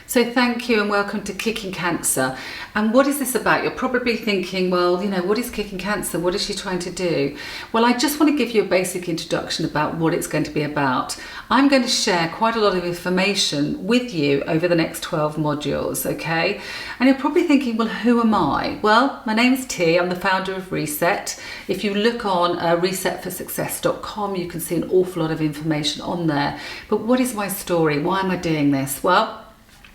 So thank you and welcome to Kicking Cancer. And what is this about? You're probably thinking, well, what is Kicking Cancer? What is she trying to do? Well, I just want to give you a basic introduction about what it's going to be about. I'm going to share quite a lot of information with you over the next 12 modules, okay? And you're probably thinking, well, who am I? Well, my name is T. I'm the founder of Reset. If you look on resetforsuccess.com, you can see an awful lot of information on there. But what is my story? Why am I doing this? Well,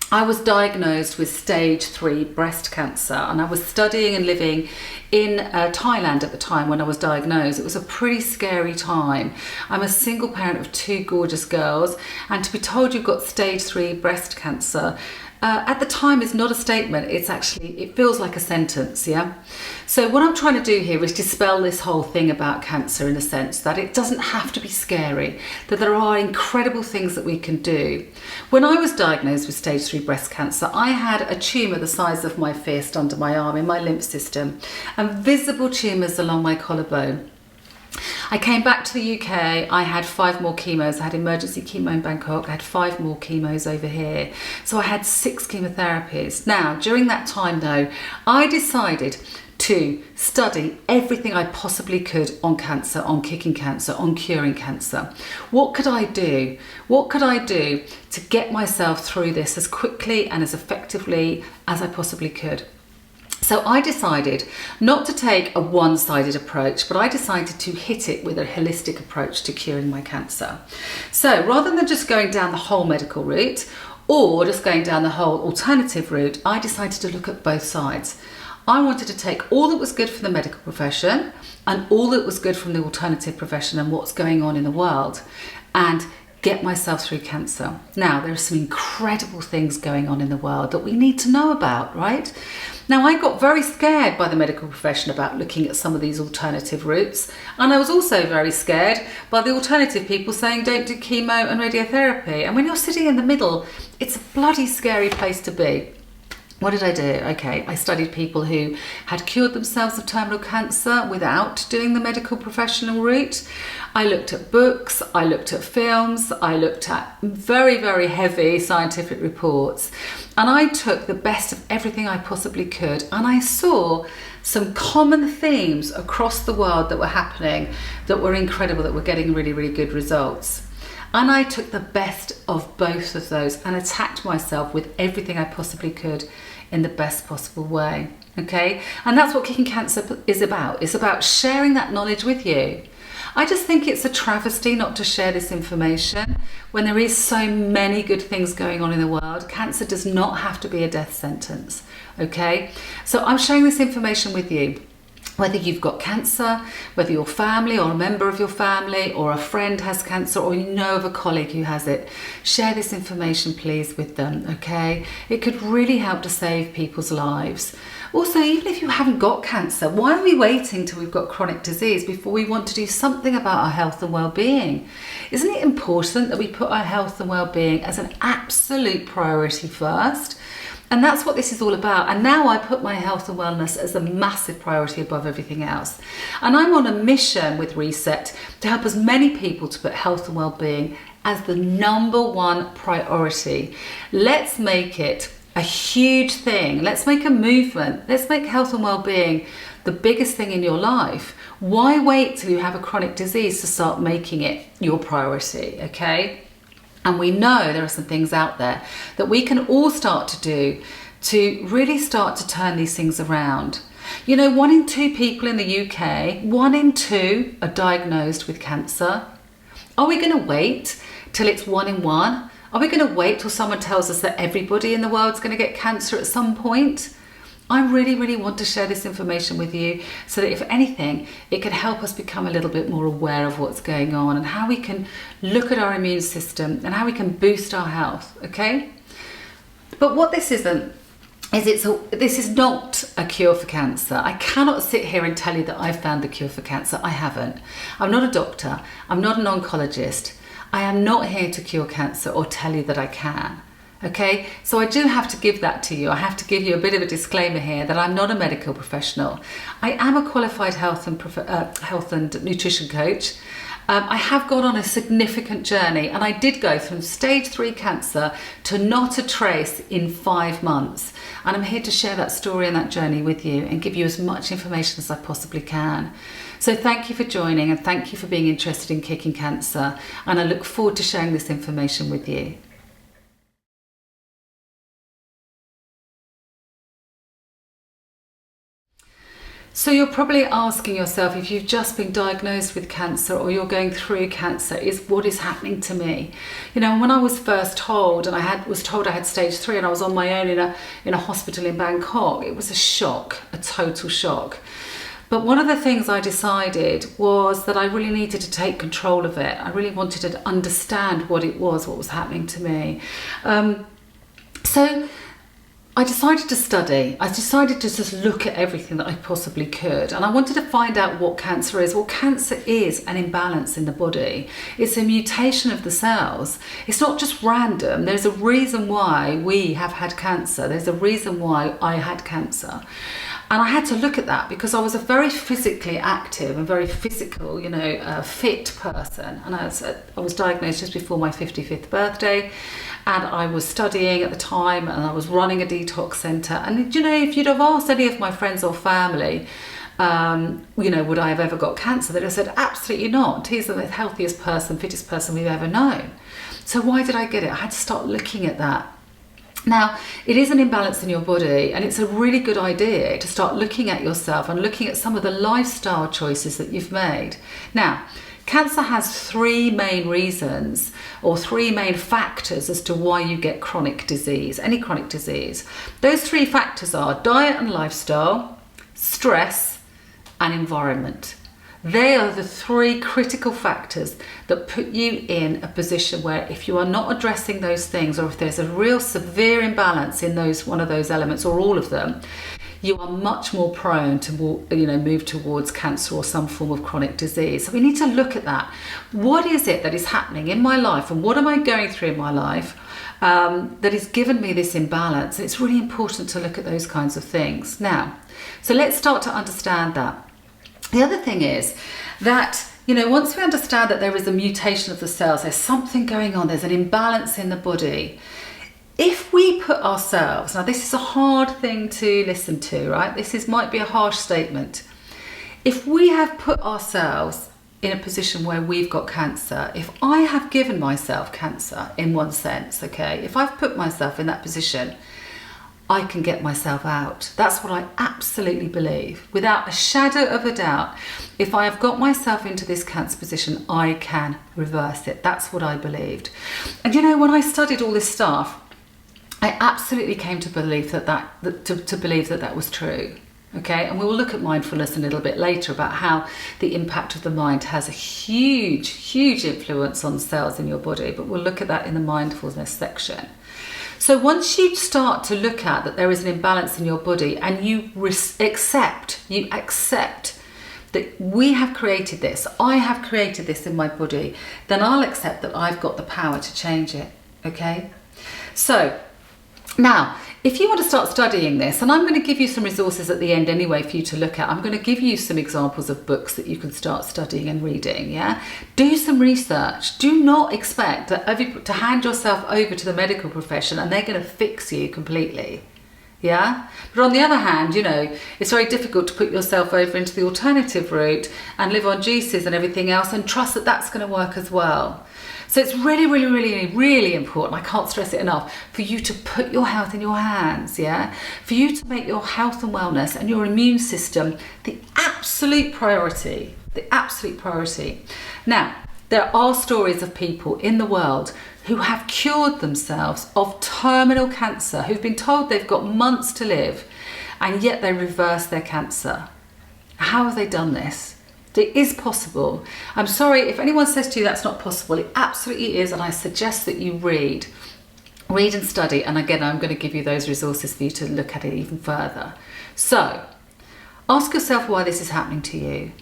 I was diagnosed with stage 3 breast cancer, and I was studying and living in Thailand at the time when I was diagnosed. It was a pretty scary time. I'm a single parent of 2 gorgeous girls, and to be told you've got stage 3 breast cancer at the time is not a statement, it feels like a sentence, yeah? So what I'm trying to do here is dispel this whole thing about cancer in a sense that it doesn't have to be scary, that there are incredible things that we can do. When I was diagnosed with stage 3 breast cancer, I had a tumour the size of my fist under my arm in my lymph system and visible tumours along my collarbone. I came back to the UK, I had 5 more chemos. I had emergency chemo in Bangkok, I had 5 more chemos over here. So I had 6 chemotherapies. Now, during that time though, I decided to study everything I possibly could on cancer, on kicking cancer, on curing cancer. What could I do? What could I do to get myself through this as quickly and as effectively as I possibly could? So I decided not to take a one-sided approach, but I decided to hit it with a holistic approach to curing my cancer. So rather than just going down the whole medical route or just going down the whole alternative route, I decided to look at both sides. I wanted to take all that was good for the medical profession and all that was good from the alternative profession and what's going on in the world and get myself through cancer. Now, there are some incredible things going on in the world that we need to know about, right? Now, I got very scared by the medical profession about looking at some of these alternative routes. And I was also very scared by the alternative people saying don't do chemo and radiotherapy. And when you're sitting in the middle, it's a bloody scary place to be. What did I do? Okay, I studied people who had cured themselves of terminal cancer without doing the medical professional route. I looked at books, I looked at films, I looked at very, very heavy scientific reports, and I took the best of everything I possibly could, and I saw some common themes across the world that were happening that were incredible, that were getting really, really good results. And I took the best of both of those and attacked myself with everything I possibly could in the best possible way, okay? And that's what Kicking Cancer is about. It's about sharing that knowledge with you. I just think it's a travesty not to share this information when there is so many good things going on in the world. Cancer does not have to be a death sentence, okay? So I'm sharing this information with you. Whether you've got cancer, whether your family or a member of your family or a friend has cancer or you know of a colleague who has it, share this information please with them, okay? It could really help to save people's lives. Also, even if you haven't got cancer, why are we waiting till we've got chronic disease before we want to do something about our health and well-being? Isn't it important that we put our health and well-being as an absolute priority first? And that's what this is all about. And now I put my health and wellness as a massive priority above everything else. And I'm on a mission with Reset to help as many people to put health and well-being as the #1 priority. Let's make it a huge thing. Let's make a movement. Let's make health and well-being the biggest thing in your life. Why wait till you have a chronic disease to start making it your priority, okay? And we know there are some things out there that we can all start to do to really start to turn these things around. 1 in 2 people in the UK, 1 in 2 are diagnosed with cancer. Are we going to wait till it's 1 in 1? Are we going to wait till someone tells us that everybody in the world is going to get cancer at some point? I really, really want to share this information with you so that if anything, it can help us become a little bit more aware of what's going on and how we can look at our immune system and how we can boost our health, okay? But what this isn't, this is not a cure for cancer. I cannot sit here and tell you that I've found the cure for cancer. I haven't. I'm not a doctor. I'm not an oncologist. I am not here to cure cancer or tell you that I can. Okay, so I do have to give that to you. I have to give you a bit of a disclaimer here that I'm not a medical professional. I am a qualified health and nutrition coach. I have gone on a significant journey, and I did go from stage 3 cancer to not a trace in 5 months. And I'm here to share that story and that journey with you and give you as much information as I possibly can. So thank you for joining, and thank you for being interested in kicking cancer. And I look forward to sharing this information with you. So you're probably asking yourself, if you've just been diagnosed with cancer or you're going through cancer, what is happening to me? You know, when I was first told, and was told I had stage 3 and I was on my own in a hospital in Bangkok, it was a shock, a total shock. But one of the things I decided was that I really needed to take control of it. I really wanted to understand what it was, what was happening to me. So I decided to study. I decided to just look at everything that I possibly could. And I wanted to find out what cancer is. Well, cancer is an imbalance in the body. It's a mutation of the cells. It's not just random. There's a reason why we have had cancer. There's a reason why I had cancer. And I had to look at that because I was a very physically active and very physical, fit person. And I was diagnosed just before my 55th birthday. And I was studying at the time, and I was running a detox centre. And if you'd have asked any of my friends or family, would I have ever got cancer, they'd have said, absolutely not. He's the healthiest person, fittest person we've ever known. So why did I get it? I had to start looking at that. Now, it is an imbalance in your body, and it's a really good idea to start looking at yourself and looking at some of the lifestyle choices that you've made. Now, cancer has 3 main reasons or 3 main factors as to why you get chronic disease, any chronic disease. Those 3 factors are diet and lifestyle, stress, and environment. They are the 3 critical factors that put you in a position where if you are not addressing those things, or if there's a real severe imbalance in one of those elements or all of them, you are much more prone to move towards cancer or some form of chronic disease. So we need to look at that. What is it that is happening in my life, and what am I going through in my life that has given me this imbalance? It's really important to look at those kinds of things. Now, so let's start to understand that. The other thing is that, once we understand that there is a mutation of the cells, there's something going on, there's an imbalance in the body. If we put ourselves, now this is a hard thing to listen to, right? Might be a harsh statement. If we have put ourselves in a position where we've got cancer, if I have given myself cancer in one sense, okay, if I've put myself in that position, I can get myself out. That's what I absolutely believe. Without a shadow of a doubt, if I have got myself into this cancer position, I can reverse it. That's what I believed. And when I studied all this stuff, I absolutely came to believe that was true. Okay, and we will look at mindfulness a little bit later about how the impact of the mind has a huge, huge influence on cells in your body, but we'll look at that in the mindfulness section. So once you start to look at that there is an imbalance in your body, and you accept that we have created this, I have created this in my body, then I'll accept that I've got the power to change it, okay? So now, if you want to start studying this, and I'm going to give you some resources at the end anyway for you to look at. I'm going to give you some examples of books that you can start studying and reading, yeah? Do some research. Do not expect to hand yourself over to the medical profession and they're going to fix you completely, yeah? But on the other hand, it's very difficult to put yourself over into the alternative route and live on juices and everything else and trust that that's going to work as well. So it's really, really, really, really important, I can't stress it enough, for you to put your health in your hands, yeah? For you to make your health and wellness and your immune system the absolute priority, Now, there are stories of people in the world who have cured themselves of terminal cancer, who've been told they've got months to live, and yet they reverse their cancer. How have they done this? It is possible. I'm sorry if anyone says to you that's not possible. It absolutely is, and I suggest that you read and study. And again, I'm going to give you those resources for you to look at it even further. So ask yourself why this is happening to you.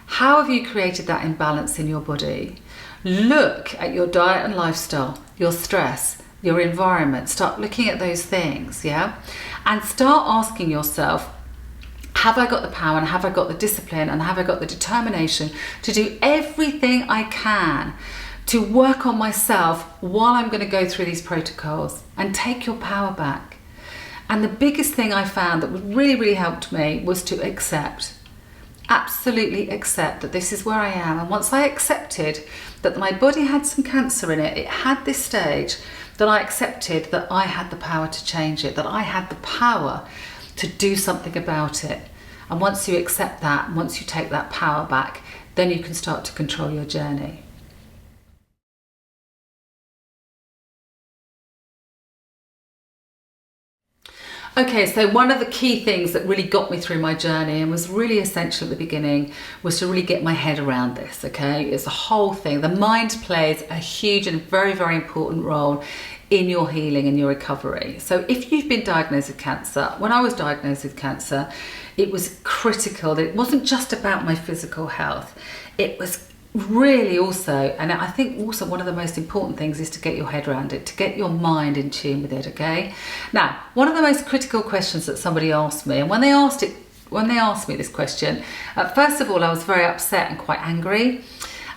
How have you created that imbalance in your body? Look at your diet and lifestyle, your stress, your environment. Start looking at those things, yeah? And start asking yourself, Have I got the power, and have I got the discipline, and have I got the determination to do everything I can to work on myself while I'm going to go through these protocols and take your power back? And the biggest thing I found that really helped me was to accept. Absolutely accept that this is where I am. And once I accepted that my body had some cancer in it, it had this stage, that I accepted that I had the power to change it, that I had the power to do something about it. And once you accept that, once you take that power back, then you can start to control your journey. Okay, so one of the key things that really got me through my journey and was really essential at the beginning was to really get my head around this, okay? It's a whole thing. The mind plays a huge and very important role in your healing and your recovery. So if you've been diagnosed with cancer, when I was diagnosed with cancer, it was critical that it wasn't just about my physical health. It was really also, and I think also one of the most important things is to get your head around it, to get your mind in tune with it, okay? Now, one of the most critical questions that somebody asked me, and when they asked me this question, first of all, I was very upset and quite angry.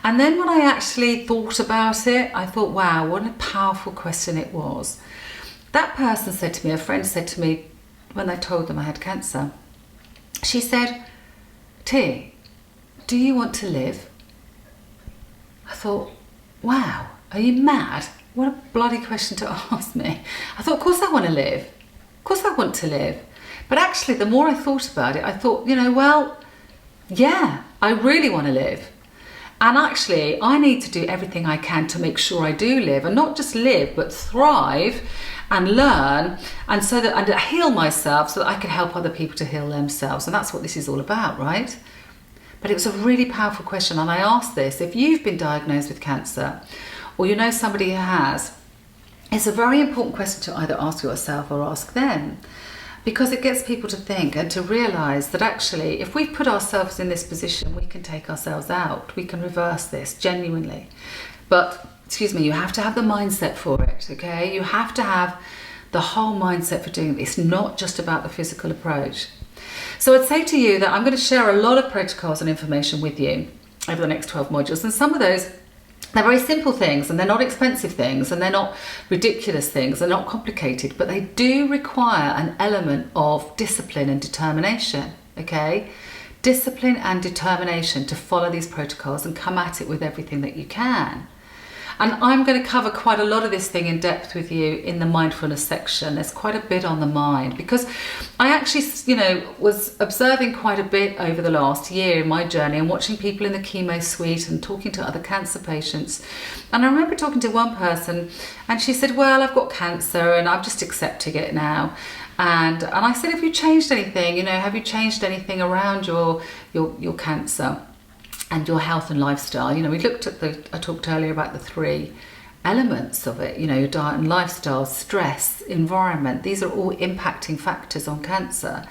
And then when I actually thought about it, I thought, wow, what a powerful question it was. That person said to me, a friend said to me, when I told them I had cancer, she said, T, do you want to live? I thought, wow, are you mad? What a bloody question to ask me. I thought, of course I want to live. Of course I want to live. But actually, the more I thought about it, I thought, well, yeah, I really want to live. And actually, I need to do everything I can to make sure I do live, and not just live, but thrive and learn, and heal myself so that I can help other people to heal themselves. And that's what this is all about, right? But it was a really powerful question, and I asked this, if you've been diagnosed with cancer, or you know somebody who has, it's a very important question to either ask yourself or ask them, because it gets people to think and to realise that actually, if we put ourselves in this position, we can take ourselves out, we can reverse this, genuinely. But, you have to have the mindset for it, okay? You have to have the whole mindset for doing it. It's not just about the physical approach. So I'd say to you that I'm going to share a lot of protocols and information with you over the next 12 modules. And some of those, they're very simple things, and they're not expensive things, and they're not ridiculous things, they're not complicated, but they do require an element of discipline and determination, okay? Discipline and determination to follow these protocols and come at it with everything that you can. And I'm going to cover quite a lot of this thing in depth with you in the mindfulness section. There's quite a bit on the mind, because I actually, was observing quite a bit over the last year in my journey and watching people in the chemo suite and talking to other cancer patients. And I remember talking to one person, and she said, well, I've got cancer and I'm just accepting it now. And I said, have you changed anything? Have you changed anything around your cancer and your health and lifestyle? We looked at I talked earlier about the 3 elements of it, your diet and lifestyle, stress, environment. These are all impacting factors on cancer.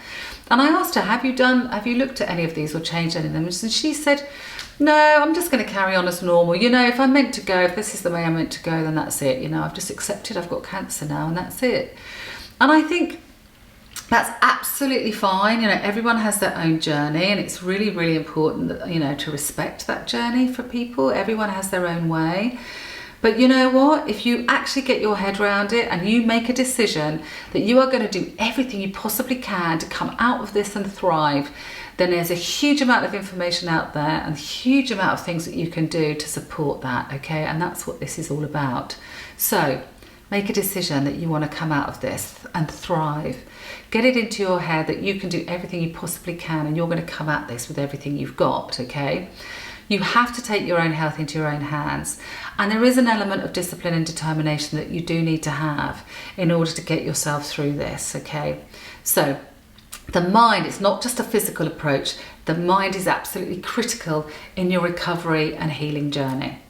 And I asked her, have you looked at any of these or changed any of them? And she said, no, I'm just going to carry on as normal. If I'm meant to go, if this is the way I'm meant to go, then that's it. I've just accepted I've got cancer now, and that's it. And I think that's absolutely fine. Everyone has their own journey, and it's really important that, to respect that journey for people. Everyone has their own way. But you know what? If you actually get your head around it and you make a decision that you are going to do everything you possibly can to come out of this and thrive, then there's a huge amount of information out there and a huge amount of things that you can do to support that, okay? And that's what this is all about. So make a decision that you want to come out of this and thrive. Get it into your head that you can do everything you possibly can, and you're going to come at this with everything you've got, okay? You have to take your own health into your own hands. And there is an element of discipline and determination that you do need to have in order to get yourself through this, okay? So the mind, it's not just a physical approach. The mind is absolutely critical in your recovery and healing journey.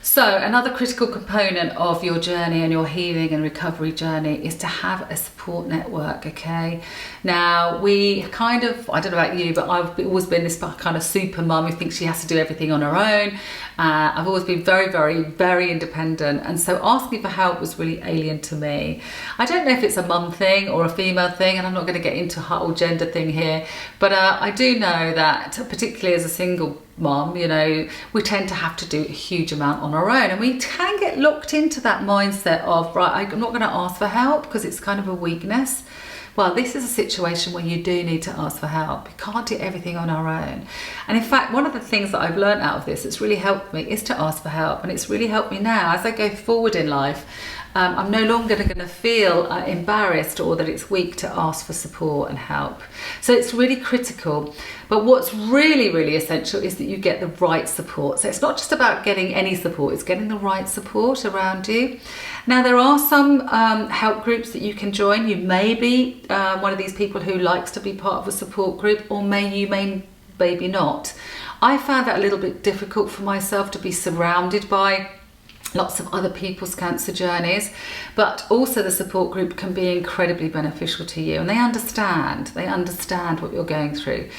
So another critical component of your journey and your healing and recovery journey is to have a support network, okay? Now, we kind of, I don't know about you, but I've always been this kind of super mum who thinks she has to do everything on her own. I've always been very, very, very independent. And so asking for help was really alien to me. I don't know if it's a mum thing or a female thing, and I'm not going to get into a whole gender thing here, but I do know that particularly as a single mom, you know, we tend to have to do a huge amount on our own, and we can get locked into that mindset of, right, I'm not going to ask for help because it's kind of a weakness. Well, this is a situation where you do need to ask for help. We can't do everything on our own. And in fact, one of the things that I've learned out of this that's really helped me is to ask for help. And it's really helped me now as I go forward in life. I'm no longer going to feel embarrassed or that it's weak to ask for support and help. So it's really critical. But what's really, really essential is that you get the right support. So it's not just about getting any support, it's getting the right support around you. Now, there are some help groups that you can join. You may be one of these people who likes to be part of a support group, or maybe not. I found that a little bit difficult for myself to be surrounded by lots of other people's cancer journeys, but also the support group can be incredibly beneficial to you, and they understand what you're going through.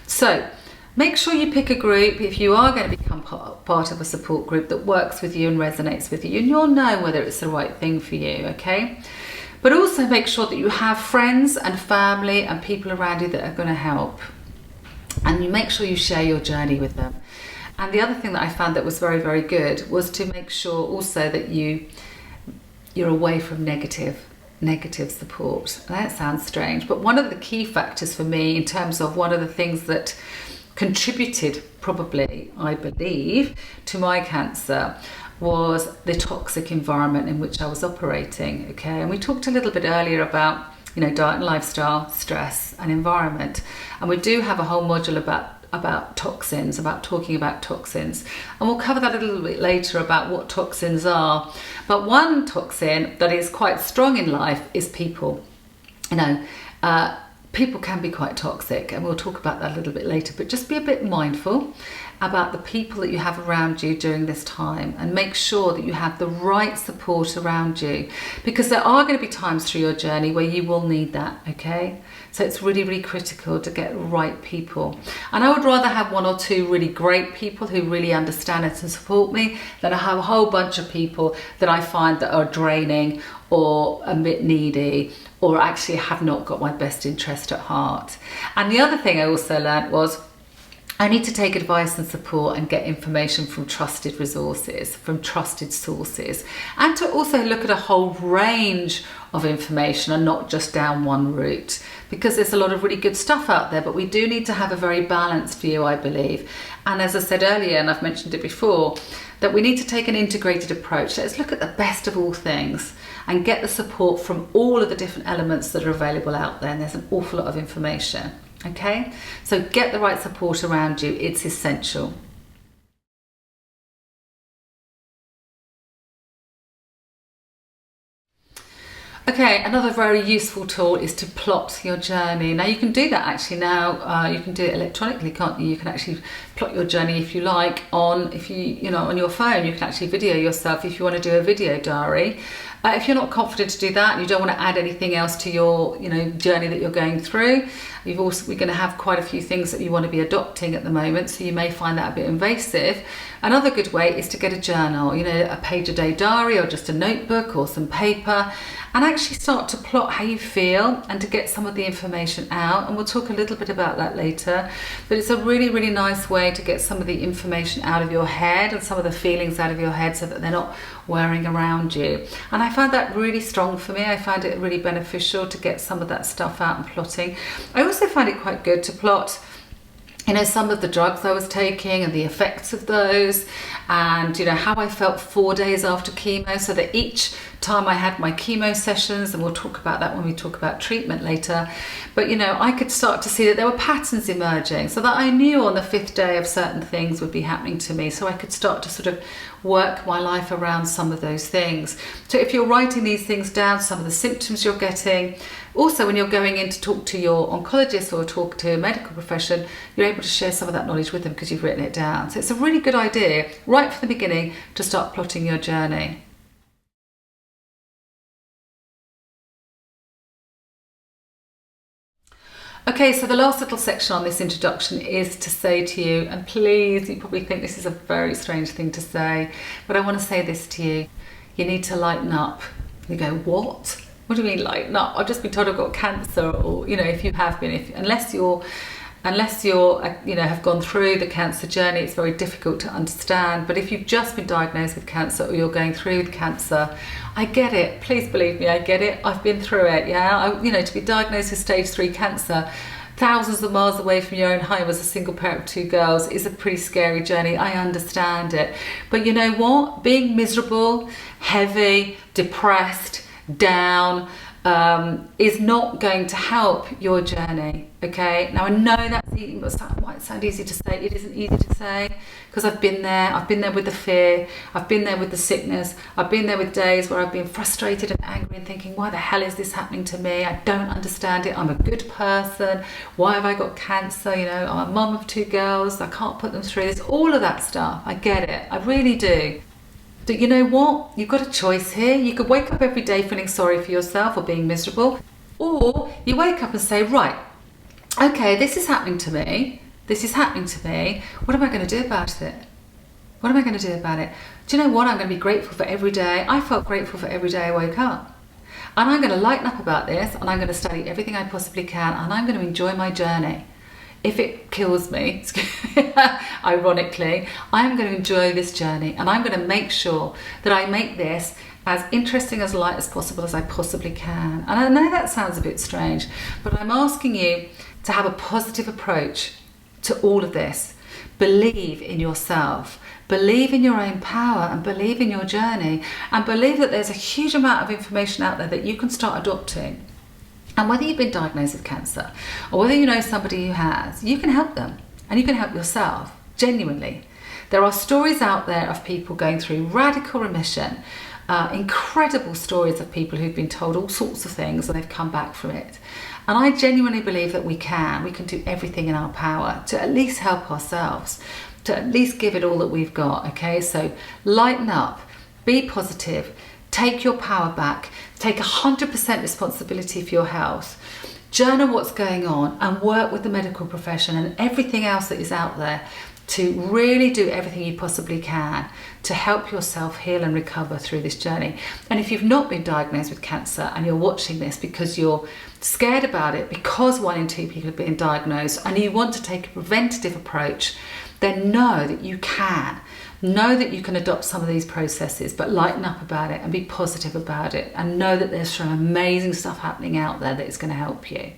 So make sure you pick a group if you are going to become part of a support group that works with you and resonates with you, and you'll know whether it's the right thing for you, okay? But also make sure that you have friends and family and people around you that are going to help, and you make sure you share your journey with them. And the other thing that I found that was very, very good was to make sure also that you're away from negative support. That sounds strange, but one of the key factors for me in terms of one of the things that contributed probably, I believe, to my cancer was the toxic environment in which I was operating, okay? And we talked a little bit earlier about, you know, diet and lifestyle, stress and environment. And we do have a whole module about toxins, about talking about toxins, and we'll cover that a little bit later about what toxins are. But one toxin that is quite strong in life is people. You know, people can be quite toxic, and we'll talk about that a little bit later, but just be a bit mindful about the people that you have around you during this time, and make sure that you have the right support around you, because there are going to be times through your journey where you will need that, okay? So it's really, really critical to get the right people. And I would rather have one or two really great people who really understand it and support me than I have a whole bunch of people that I find that are draining or a bit needy or actually have not got my best interest at heart. And the other thing I also learned was I need to take advice and support and get information from trusted resources, from trusted sources, and to also look at a whole range of information and not just down one route, because there's a lot of really good stuff out there, but we do need to have a very balanced view, I believe. And as I said earlier, and I've mentioned it before, that we need to take an integrated approach. Let's look at the best of all things and get the support from all of the different elements that are available out there, and there's an awful lot of information. Okay, so get the right support around you. It's essential. Okay, another very useful tool is to plot your journey. Now you can do that actually now. You can do it electronically, can't you? You can actually plot your journey if you like on your phone. You can actually video yourself if you want to do a video diary. If you're not confident to do that and you don't want to add anything else to your journey that you're going through, we're going to have quite a few things that you want to be adopting at the moment, so you may find that a bit invasive. Another good way is to get a journal, a page a day diary or just a notebook or some paper, and actually start to plot how you feel and to get some of the information out. And we'll talk a little bit about that later, but it's a really, really nice way to get some of the information out of your head and some of the feelings out of your head so that they're not wearing around you. And I found that really strong for me. I found it really beneficial to get some of that stuff out and plotting. I also find it quite good to plot some of the drugs I was taking and the effects of those, and how I felt 4 days after chemo, so that each time I had my chemo sessions, and we'll talk about that when we talk about treatment later. But you know, I could start to see that there were patterns emerging, so that I knew on the 5th day of certain things would be happening to me, so I could start to sort of work my life around some of those things. So if you're writing these things down, some of the symptoms you're getting, also when you're going in to talk to your oncologist or talk to a medical profession, you're able to share some of that knowledge with them because you've written it down. So it's a really good idea right from the beginning to start plotting your journey. Okay, so the last little section on this introduction is to say to you, and please, you probably think this is a very strange thing to say, but I want to say this to you. You need to lighten up. You go, what? What do you mean lighten up? I've just been told I've got cancer, or, you know, if you have been, unless you're, you know, have gone through the cancer journey, it's very difficult to understand. But if you've just been diagnosed with cancer, or you're going through with cancer, I get it. Please believe me, I get it. I've been through it. Yeah, you know, to be diagnosed with stage 3 cancer, thousands of miles away from your own home as a single parent of 2 girls, is a pretty scary journey. I understand it. But you know what? Being miserable, heavy, depressed, down, is not going to help your journey. Okay, now I know that might sound easy to say. It isn't easy to say, because I've been there. I've been there with the fear, I've been there with the sickness, I've been there with days where I've been frustrated and angry and thinking, why the hell is this happening to me? I don't understand it. I'm a good person. Why have I got cancer? You know, I'm a mum of 2 girls. I can't put them through this. All of that stuff, I get it. I really do. But you know what? You've got a choice here. You could wake up every day feeling sorry for yourself or being miserable, or you wake up and say, right, okay, this is happening to me. This is happening to me. What am I going to do about it? What am I going to do about it? Do you know what? I'm going to be grateful for every day. I felt grateful for every day I woke up. And I'm going to lighten up about this, and I'm going to study everything I possibly can, and I'm going to enjoy my journey. If it kills me, ironically, I'm going to enjoy this journey, and I'm going to make sure that I make this as interesting, as light as possible as I possibly can. And I know that sounds a bit strange, but I'm asking you to have a positive approach to all of this. Believe in yourself, believe in your own power, and believe in your journey, and believe that there's a huge amount of information out there that you can start adopting. And whether you've been diagnosed with cancer, or whether you know somebody who has, you can help them, and you can help yourself, genuinely. There are stories out there of people going through radical remission, incredible stories of people who've been told all sorts of things and they've come back from it. And I genuinely believe that we can do everything in our power to at least help ourselves, to at least give it all that we've got, okay? So lighten up, be positive, take your power back, take 100% responsibility for your health, journal what's going on, and work with the medical profession and everything else that is out there to really do everything you possibly can to help yourself heal and recover through this journey. And if you've not been diagnosed with cancer and you're watching this because you're scared about it, because 1 in 2 people have been diagnosed, and you want to take a preventative approach, then know that you can. Know that you can adopt some of these processes, but lighten up about it and be positive about it, and know that there's some amazing stuff happening out there that is going to help you.